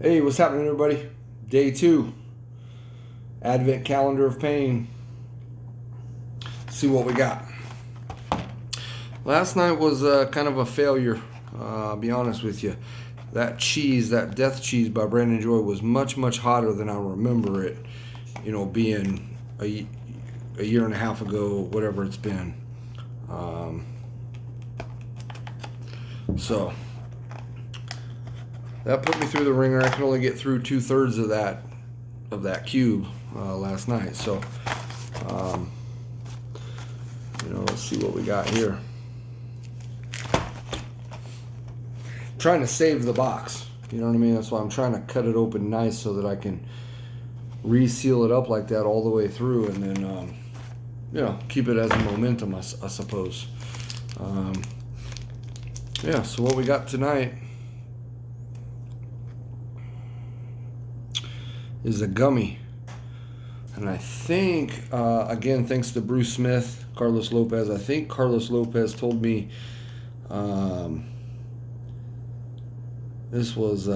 Hey, what's happening, everybody? Day 2, Advent Calendar of Pain. Let's see what we got. Last night was kind of a failure, I'll be honest with you. That cheese, that death cheese by Brandon Joy was much, much hotter than I remember it, being a year and a half ago, whatever it's been. So that put me through the ringer. I could only get through 2/3 of that cube last night. So, let's see what we got here. Trying to save the box. You know what I mean? That's why I'm trying to cut it open nice so that I can reseal it up like that all the way through, and then keep it as a momentum, I suppose. So what we got tonight is a gummy. And I think, again, thanks to Bruce Smith, Carlos Lopez, I think Carlos Lopez told me this was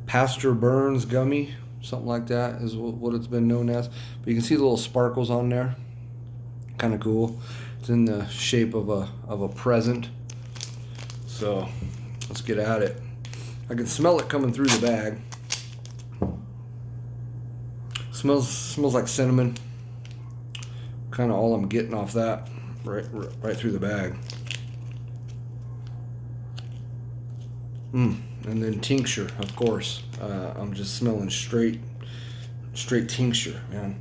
Pastor Burns Gummie, something like that is what it's been known as. But you can see the little sparkles on there. Kind of cool. It's in the shape of a present. So let's get at it. I can smell it coming through the bag. Smells like cinnamon. Kind of all I'm getting off that right through the bag. And then tincture, of course. I'm just smelling straight tincture, man.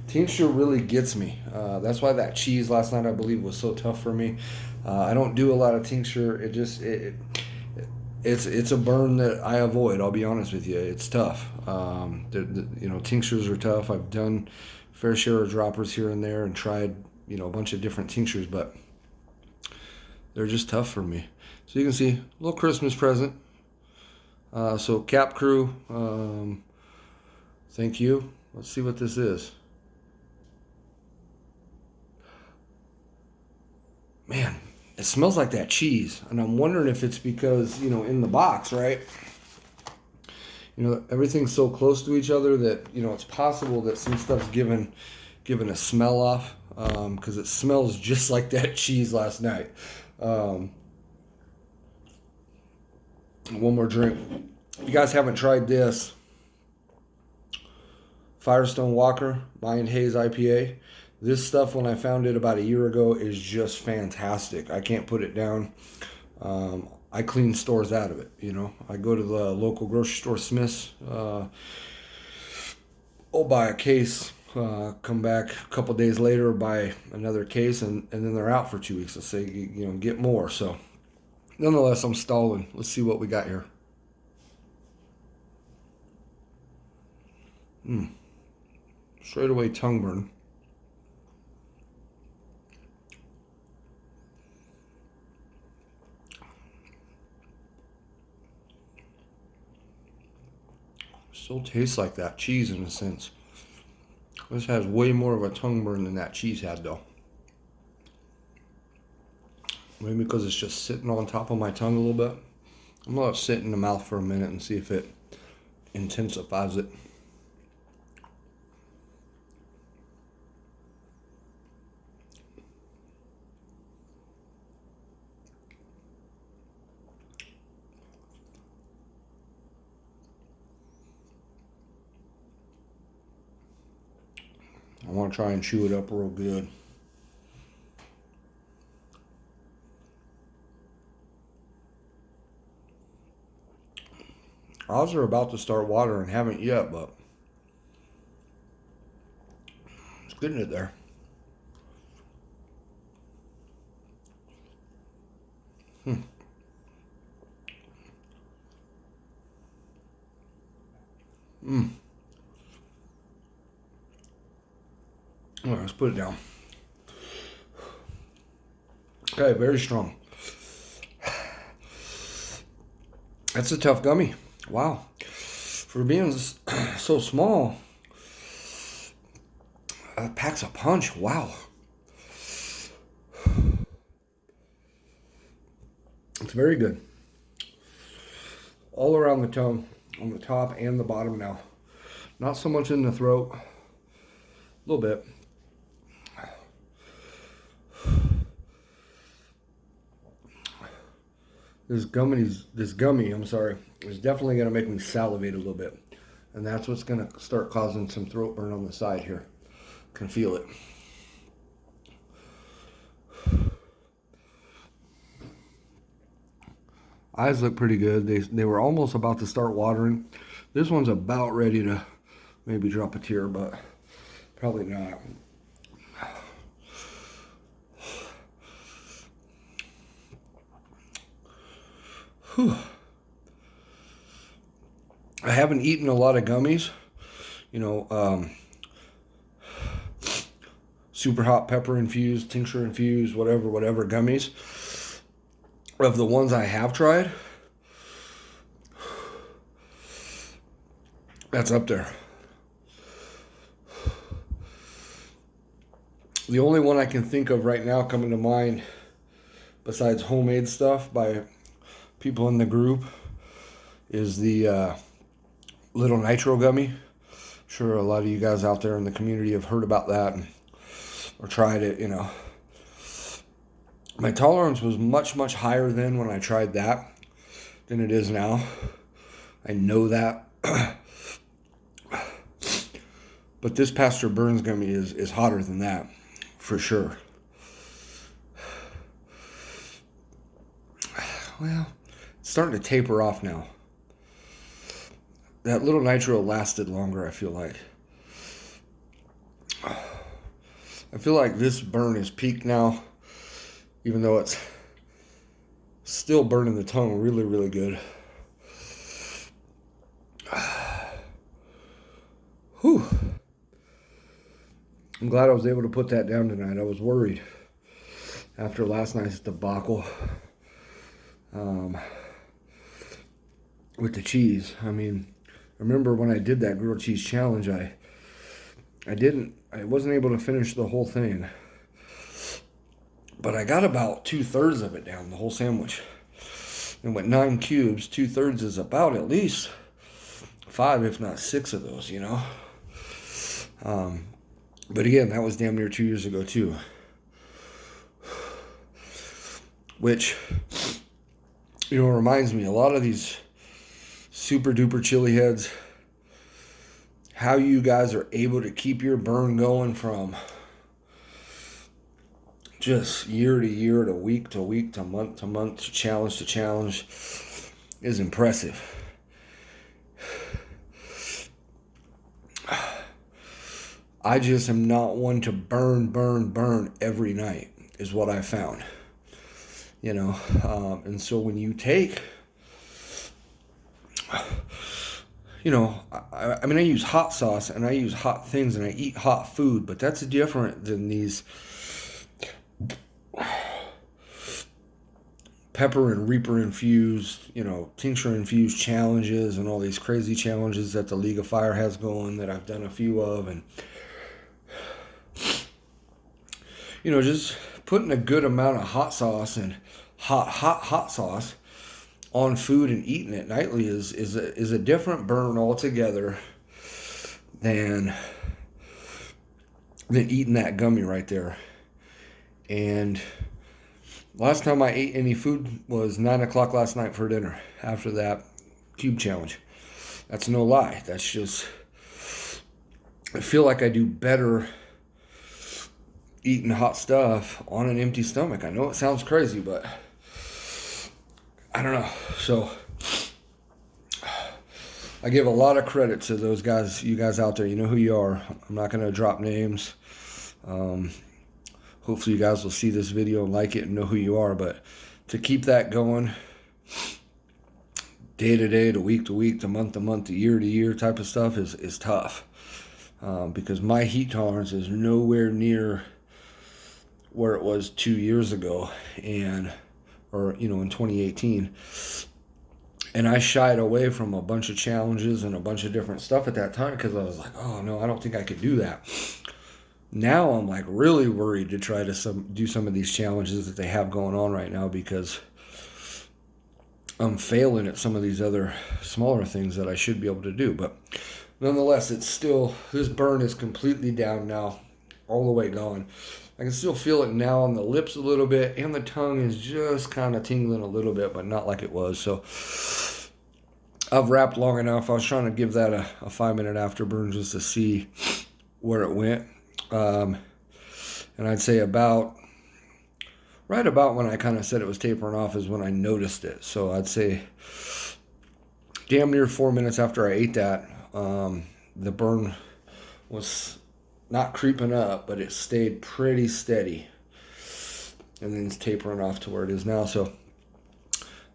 Tincture really gets me. That's why that cheese last night, I believe, was so tough for me. I don't do a lot of tincture. It's a burn that I avoid. I'll be honest with you. It's tough. Tinctures are tough. I've done a fair share of droppers here and there and tried, a bunch of different tinctures, but they're just tough for me. So you can see a little Christmas present. So Cap Crew, thank you. Let's see what this is. Man, it smells like that cheese, and I'm wondering if it's because, in the box, right? Everything's so close to each other that, it's possible that some stuff's given a smell off, because it smells just like that cheese last night. One more drink. If you guys haven't tried this, Firestone Walker Mayan Haze IPA. This stuff, when I found it about a year ago, is just fantastic. I can't put it down. I clean stores out of it, I go to the local grocery store, Smith's. I'll buy a case, come back a couple days later, buy another case, and then they're out for 2 weeks. I'll say, get more. So, nonetheless, I'm stalling. Let's see what we got here. Straight away tongue burn. Still tastes like that cheese in a sense. This has way more of a tongue burn than that cheese had, though. Maybe because it's just sitting on top of my tongue a little bit. I'm gonna let it sit in the mouth for a minute and see if it intensifies it. I want to try and chew it up real good. Ours are about to start watering, haven't yet, but it's getting it there. All right, let's put it down. Okay, very strong. That's a tough gummy. Wow. For being so small, it packs a punch. Wow. It's very good. all around the tongue, on the top and the bottom now. Not so much in the throat, a little bit. This gummy, is definitely going to make me salivate a little bit. And that's what's going to start causing some throat burn on the side here. Can feel it. Eyes look pretty good. They were almost about to start watering. This one's about ready to maybe drop a tear, but probably not. Whew. I haven't eaten a lot of gummies, super hot pepper infused, tincture infused, whatever gummies. Of the ones I have tried, that's up there. The only one I can think of right now coming to mind, besides homemade stuff by people in the group, is the little nitro gummy. Sure, a lot of you guys out there in the community have heard about that or tried it, My tolerance was much, much higher then when I tried that than it is now. I know that. But this Pastor Burns Gummie is hotter than that, for sure. Well, it's starting to taper off now. That little nitro lasted longer, I feel like. I feel like this burn is peaked now, even though it's still burning the tongue really, really good. Whew. I'm glad I was able to put that down tonight. I was worried after last night's debacle with the cheese. I mean, I remember when I did that grilled cheese challenge, I wasn't able to finish the whole thing. But I got about 2/3 of it down, the whole sandwich. And with 9 cubes, 2/3 is about at least 5, if not 6 of those, But again, that was damn near 2 years ago too. Which, reminds me, a lot of these super duper chili heads, how you guys are able to keep your burn going from just year to year to week to week to month to challenge is impressive. I just am not one to burn every night, is what I found. And so when you take, I use hot sauce and I use hot things and I eat hot food, but that's different than these pepper and reaper infused, tincture infused challenges and all these crazy challenges that the League of Fire has going that I've done a few of. And, just putting a good amount of hot sauce and hot sauce on food and eating it nightly is a different burn altogether than eating that gummy right there. And last time I ate any food was 9 o'clock last night for dinner after that cube challenge. That's no lie. That's just, I feel like I do better eating hot stuff on an empty stomach. I know it sounds crazy, but I don't know. So I give a lot of credit to those guys, you guys out there. You know who you are. I'm not going to drop names. Hopefully you guys will see this video and like it and know who you are. But to keep that going day to day, to week, to month, to year type of stuff is tough. Because my heat tolerance is nowhere near where it was 2 years ago in 2018. And I shied away from a bunch of challenges and a bunch of different stuff at that time because I was like, oh no, I don't think I could do that. Now I'm like really worried to try to do some of these challenges that they have going on right now because I'm failing at some of these other smaller things that I should be able to do. But nonetheless, it's still, this burn is completely down now, all the way gone. I can still feel it now on the lips a little bit, and the tongue is just kind of tingling a little bit, but not like it was. So I've wrapped long enough. I was trying to give that a 5-minute afterburn just to see where it went. And I'd say right about when I kind of said it was tapering off is when I noticed it. So I'd say damn near 4 minutes after I ate that, the burn was not creeping up, but it stayed pretty steady. And then it's tapering off to where it is now. So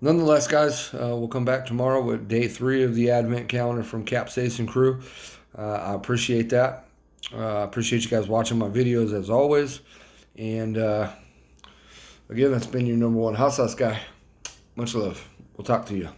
nonetheless, guys, we'll come back tomorrow with day 3 of the Advent calendar from Capsaicin Crew. I appreciate that. Appreciate you guys watching my videos as always. And again, that's been your #1 hot sauce guy. Much love. We'll talk to you.